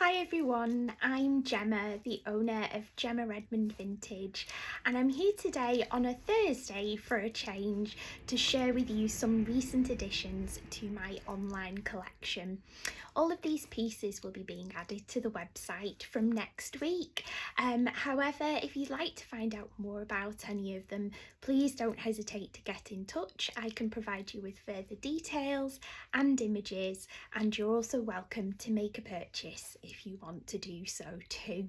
Hi everyone, I'm Gemma, the owner of Gemma Redmond Vintage, and I'm here today on a Thursday for a change to share with you some recent additions to my online collection. All of these pieces will be being added to the website from next week. However, if you'd like to find out more about any of them, please don't hesitate to get in touch. I can provide you with further details and images, and you're also welcome to make a purchase if you want to do so too.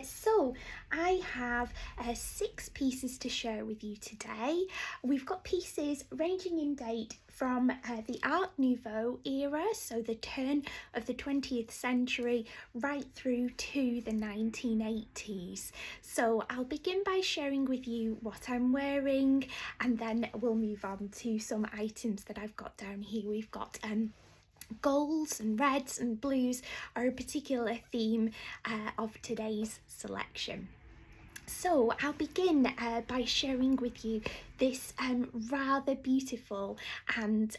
So I have 6 pieces to share with you today. We've got pieces ranging in date from the Art Nouveau era, so the turn of the 20th century, right through to the 1980s. So I'll begin by sharing with you what I'm wearing, and then we'll move on to some items that I've got down here. We've got golds and reds and blues are a particular theme of today's selection. So I'll begin by sharing with you this rather beautiful and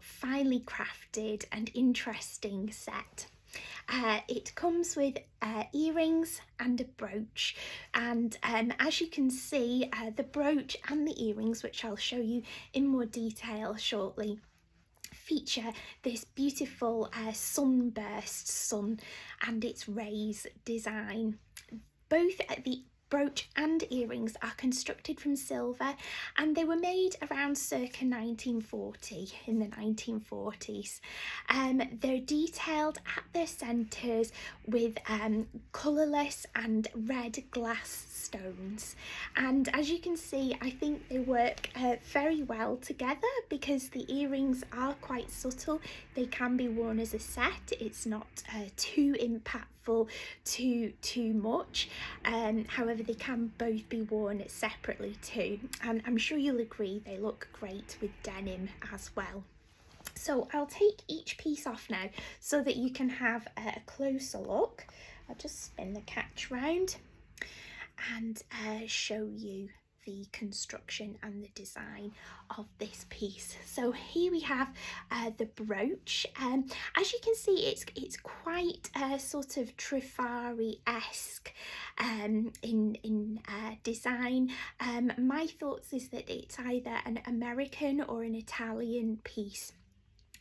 finely crafted and interesting set. It comes with earrings and a brooch, and as you can see, the brooch and the earrings, which I'll show you in more detail shortly, feature this beautiful sunburst sun and its rays design. Both the brooch and earrings are constructed from silver, and they were made around circa 1940, in the 1940s. They're detailed at their centres with colourless and red glass stones, and as you can see, I think they work very well together because the earrings are quite subtle. They can be worn as a set. It's not too impactful, too much. However, they can both be worn separately too, and I'm sure you'll agree they look great with denim as well. So I'll take each piece off now so that you can have a closer look. I'll just spin the catch round and show you the construction and the design of this piece. So here we have the brooch. As you can see, it's quite sort of Trifari-esque in design. My thoughts is that it's either an American or an Italian piece.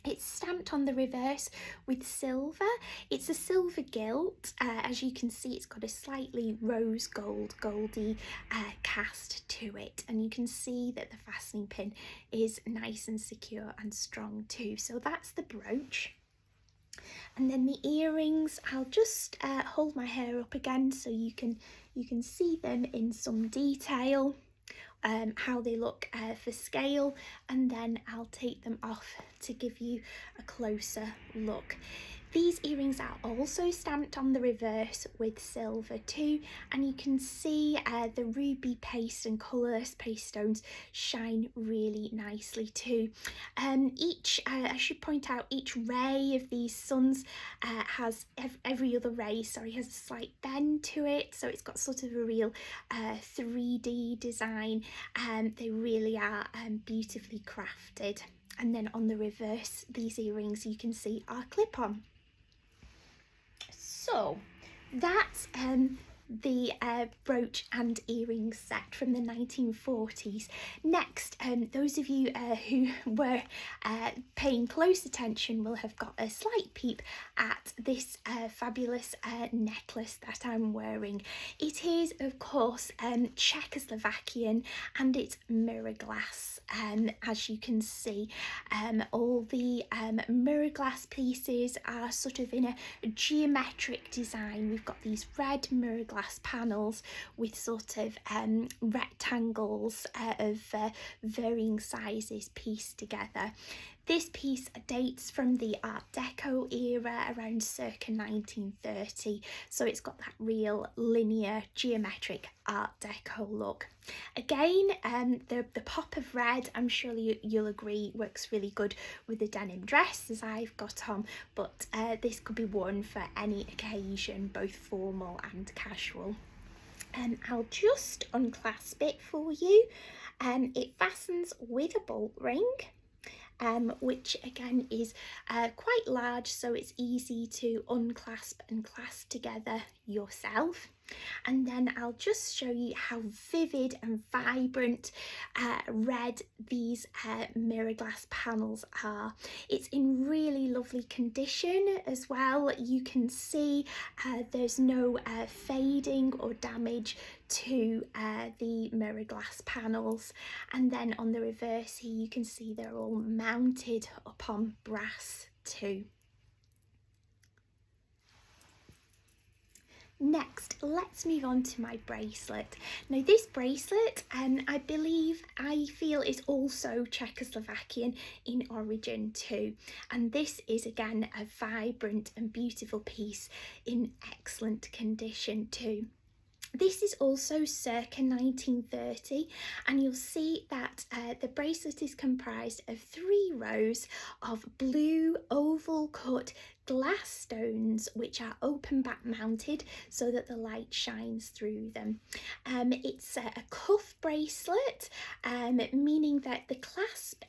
It's stamped on the reverse with silver. It's a silver gilt. As you can see, it's got a slightly rose goldy cast to it, and you can see that the fastening pin is nice and secure and strong too. So that's the brooch. And then the earrings, I'll just hold my hair up again so you can see them in some detail. How they look for scale, and then I'll take them off to give you a closer look. These earrings are also stamped on the reverse with silver too, and you can see the ruby paste and colourless paste stones shine really nicely too. I should point out, each ray of these suns has every other ray, has a slight bend to it, so it's got sort of a real 3D design. They really are beautifully crafted. And then on the reverse, these earrings you can see are clip-on. So that's the brooch and earring set from the 1940s. Next, those of you who were paying close attention will have got a slight peep at this fabulous necklace that I'm wearing. It is, of course, Czechoslovakian, and it's mirror glass. As you can see, all the mirror glass pieces are sort of in a geometric design. We've got these red mirror glass panels with sort of rectangles of varying sizes pieced together. This piece dates from the Art Deco era, around circa 1930, so it's got that real linear geometric Art Deco look. Again, the pop of red, I'm sure you'll agree, works really good with the denim dress as I've got on, but this could be worn for any occasion, both formal and casual. I'll just unclasp it for you. It fastens with a bolt ring, which again is quite large, so it's easy to unclasp and clasp together yourself. And then I'll just show you how vivid and vibrant red these mirror glass panels are. It's in really lovely condition as well. You can see there's no fading or damage to the mirror glass panels, and then on the reverse here you can see they're all mounted upon brass too. Next, let's move on to my bracelet. Now this bracelet, I feel is also Czechoslovakian in origin too. And this is again a vibrant and beautiful piece in excellent condition too. This is also circa 1930, and you'll see that the bracelet is comprised of 3 rows of blue oval cut glass stones which are open back mounted so that the light shines through them. It's a cuff bracelet, meaning that the clasp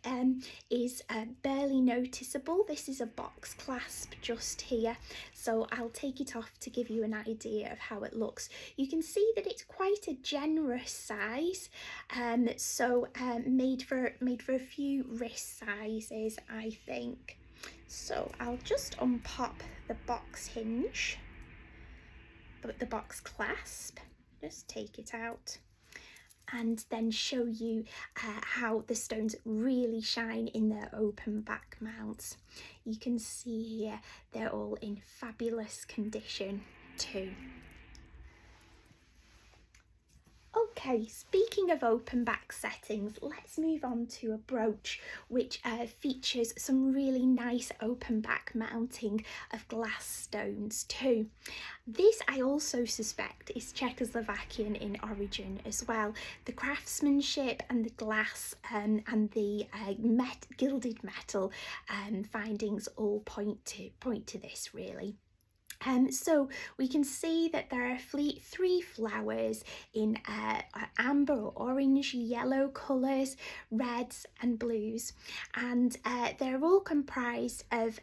is barely noticeable. This is a box clasp just here, so I'll take it off to give you an idea of how it looks. You can see that it's quite a generous size, made for a few wrist sizes, I think. So I'll just unpop the box hinge, but the box clasp, just take it out and then show you how the stones really shine in their open back mounts. You can see here they're all in fabulous condition too. Okay, speaking of open back settings, let's move on to a brooch which features some really nice open back mounting of glass stones too. This I also suspect is Czechoslovakian in origin as well. The craftsmanship and the glass and the gilded metal findings all point to this really. So we can see that there are 3 flowers in amber or orange yellow colours, reds and blues, and they're all comprised of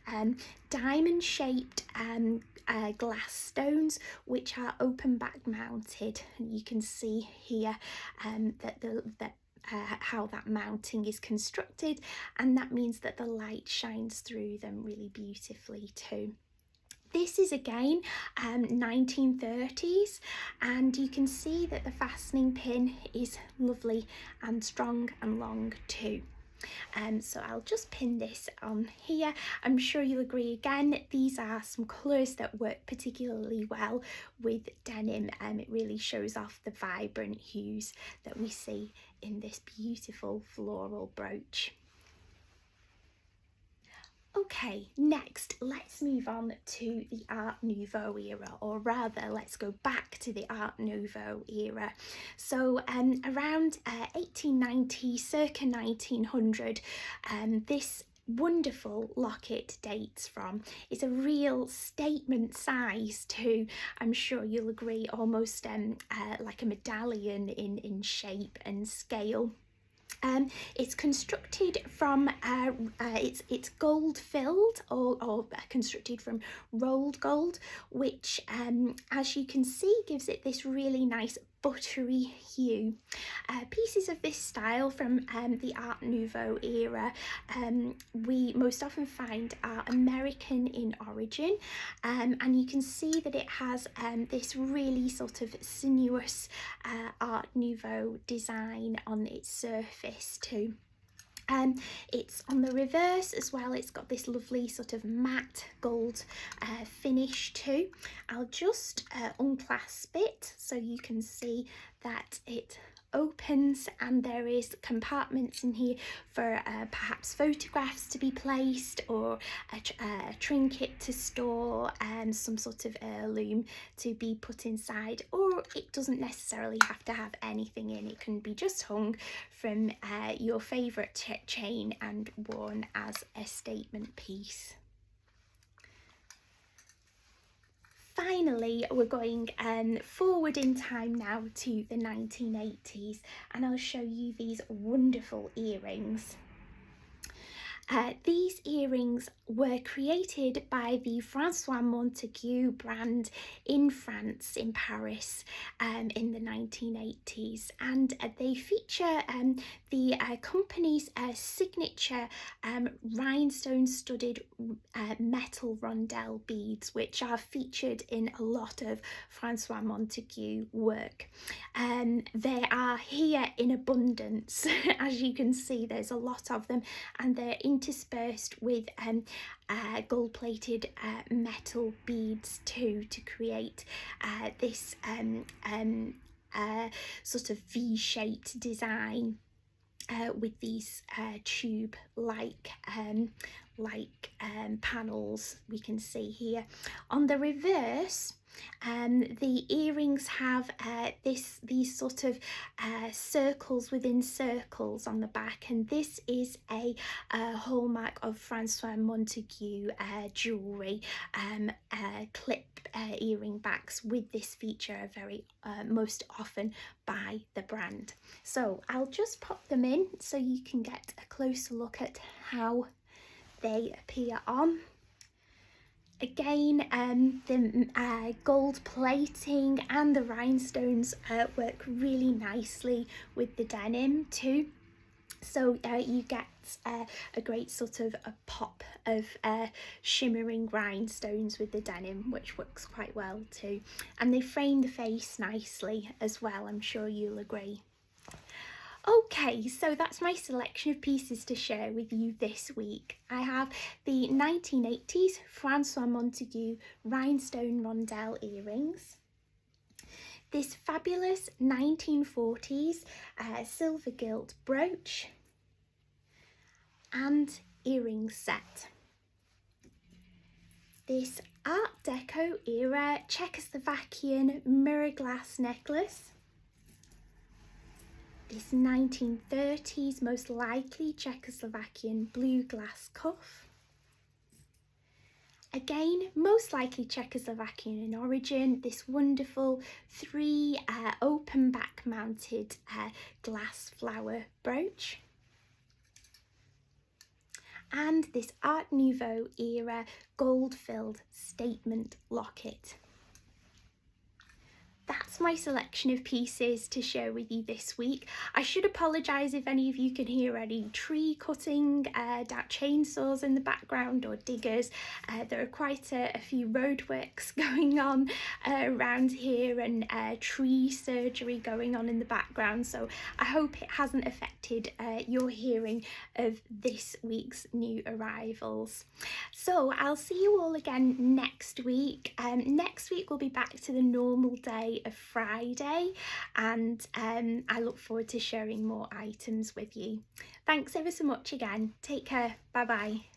diamond shaped glass stones which are open back mounted, and you can see here how that mounting is constructed, and that means that the light shines through them really beautifully too. This is again 1930s, and you can see that the fastening pin is lovely and strong and long too. So I'll just pin this on here. I'm sure you'll agree again, these are some colours that work particularly well with denim, and it really shows off the vibrant hues that we see in this beautiful floral brooch. Okay, next let's move on to the Art Nouveau era, or rather let's go back to the Art Nouveau era. So around 1890, circa 1900, this wonderful locket dates from. It's a real statement size too, I'm sure you'll agree, almost like a medallion in shape and scale. It's constructed from it's gold filled or constructed from rolled gold, which as you can see gives it this really nice buttery hue. Pieces of this style from the Art Nouveau era we most often find are American in origin, and you can see that it has this really sort of sinuous Art Nouveau design on its surface too. It's on the reverse as well, it's got this lovely sort of matte gold finish too. I'll just unclasp it so you can see that it opens, and there is compartments in here for perhaps photographs to be placed, or a trinket to store, and some sort of heirloom to be put inside, or it doesn't necessarily have to have anything in. It can be just hung from your favourite chain and worn as a statement piece. Finally, we're going forward in time now to the 1980s, and I'll show you these wonderful earrings. These earrings were created by the Francois Montague brand in France, in Paris, in the 1980s, and they feature the company's signature rhinestone-studded metal rondelle beads, which are featured in a lot of Francois Montague work. They are here in abundance. As you can see, there's a lot of them, and they're interspersed with gold-plated metal beads too, to create this sort of V-shaped design with these tube-like panels we can see here. On the reverse, the earrings have these sort of circles within circles on the back, and this is a hallmark of Francois Montague jewellery. Clip earring backs with this feature are very most often by the brand. So I'll just pop them in so you can get a closer look at how they appear on. Again, the gold plating and the rhinestones work really nicely with the denim too. So you get a great sort of a pop of shimmering rhinestones with the denim, which works quite well too. And they frame the face nicely as well, I'm sure you'll agree. Okay, so that's my selection of pieces to share with you this week. I have the 1980s Francois Montague rhinestone rondelle earrings, this fabulous 1940s silver gilt brooch and earring set, this Art Deco era Czechoslovakian mirror glass necklace, this 1930s most likely Czechoslovakian blue glass cuff, again most likely Czechoslovakian in origin, this wonderful 3 open back mounted glass flower brooch, and this Art Nouveau era gold filled statement locket. That's my selection of pieces to share with you this week. I should apologise if any of you can hear any tree cutting, chainsaws in the background or diggers. There are quite a few roadworks going on around here, and tree surgery going on in the background, so I hope it hasn't affected your hearing of this week's new arrivals. So I'll see you all again next week. Next week we'll be back to the normal day of Friday, and I look forward to sharing more items with you. Thanks ever so much again. Take care. Bye bye.